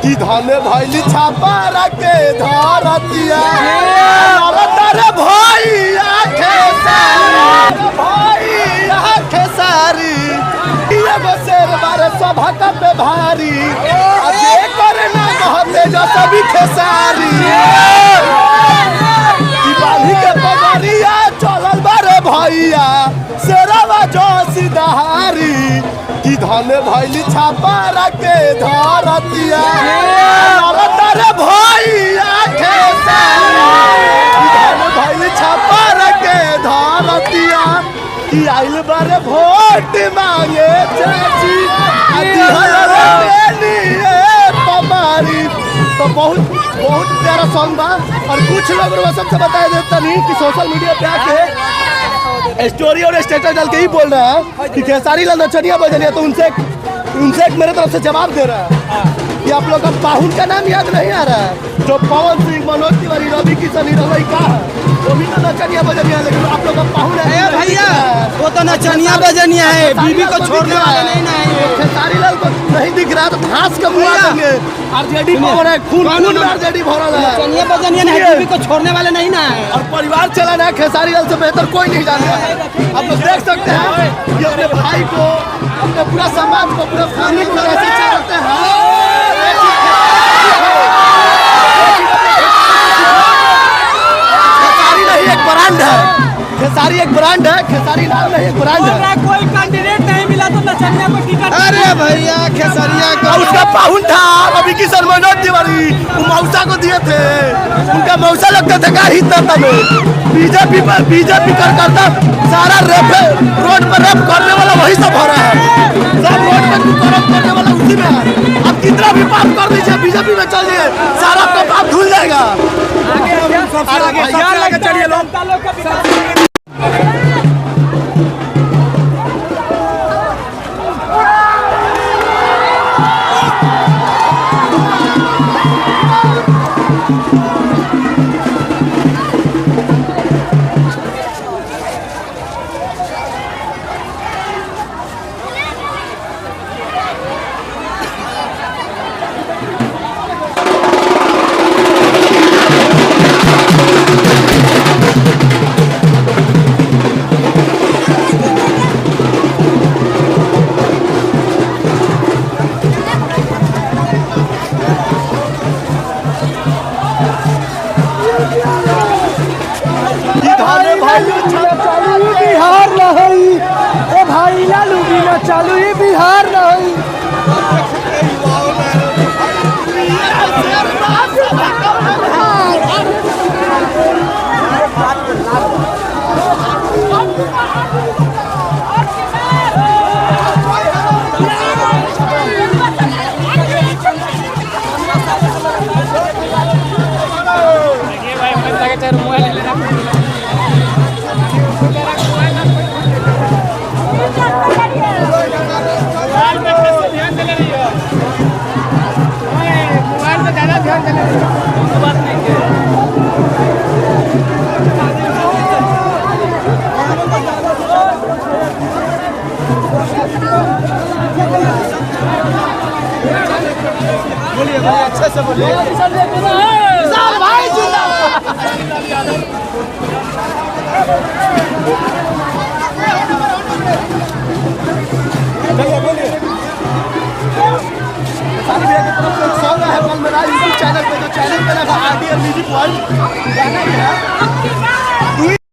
कि धने भैली छापा रखे धरतिया तारे भैया खेसारी एगो शेर बारे सभा पे भारी अजे करना कहते जो सभी खेसारी कि बांधी के पगड़िया चलल बारे भैया शेरवा जो सिधारी कि धने भैली छापा रखे धरतिया तारे भैया खेसारी धने भैली छापा रखे धरतिया कि आइल बारे वोट मांगे चाची पमारी तो बहुत प्यारा सॉन्ग बा। और कुछ लोग सबसे बता देता नहीं कि सोशल मीडिया पे आके स्टोरी और स्टेटस डाल के ही बोल रहा है कि खेसारी लाल नचनिया बजनिया, तो उनसे एक मेरे तरफ से जवाब दे रहा है कि आप लोग का पाहुन का नाम याद नहीं आ रहा है, जो पवन सिंह, मनोज तिवारी, रवि किशन रवि का है वो भी तो नचनिया बजनिया, लेकिन आप लोग का पाहुन है भैया वो तो नचनिया बजनिया है, बीबी को छोड़ने वाले नहीं ना है। खेसारी लाल को नहीं दिख रहा तो घास का मुआ देंगे। आरजेडी भर है, खून में आरजेडी भरल है, नचनिया बजनिया नहीं, बीबी को छोड़ने वाले नहीं ना है। और परिवार चलाना है खेसारी लाल से बेहतर कोई नहीं जानता है। आप लोग देख सकते हैं कि अपने भाई को, अपने पूरा समाज को, पूरा फैमिली को कैसे चलाते हैं। खेसारी नहीं एक ब्रांड है, खेसारी एक ब्रांड है, खेसारी नाम नहीं एक ब्रांड है। कोई कैंडिडेट नहीं मिला तो नचनिया को टिकट। अरे भैया खेसरिया को उसका पाहुन था रवि किशन, मनोज तिवारी, वो मौसा को दिए थे, उनका मौसा लगता था का हित था में बीजेपी करता सारा रेप रोड पर रेप करने वाला वही सब हो रहा है, सब रोड पर कुकरम करने वाला उसी में है। अब कितना भी पाप कर दीजिए बीजेपी में चलिए सारा आपका पाप धुल जाएगा। आगे चलिए लोग। बिहार नहीं ए भाई लालू बिना चालू ये बिहार नहीं। बोलिए अच्छे से बोलिए। भाई चैनल पे जो चैनल पे लगा RDR म्यूजिक वर्ल्ड गाना है।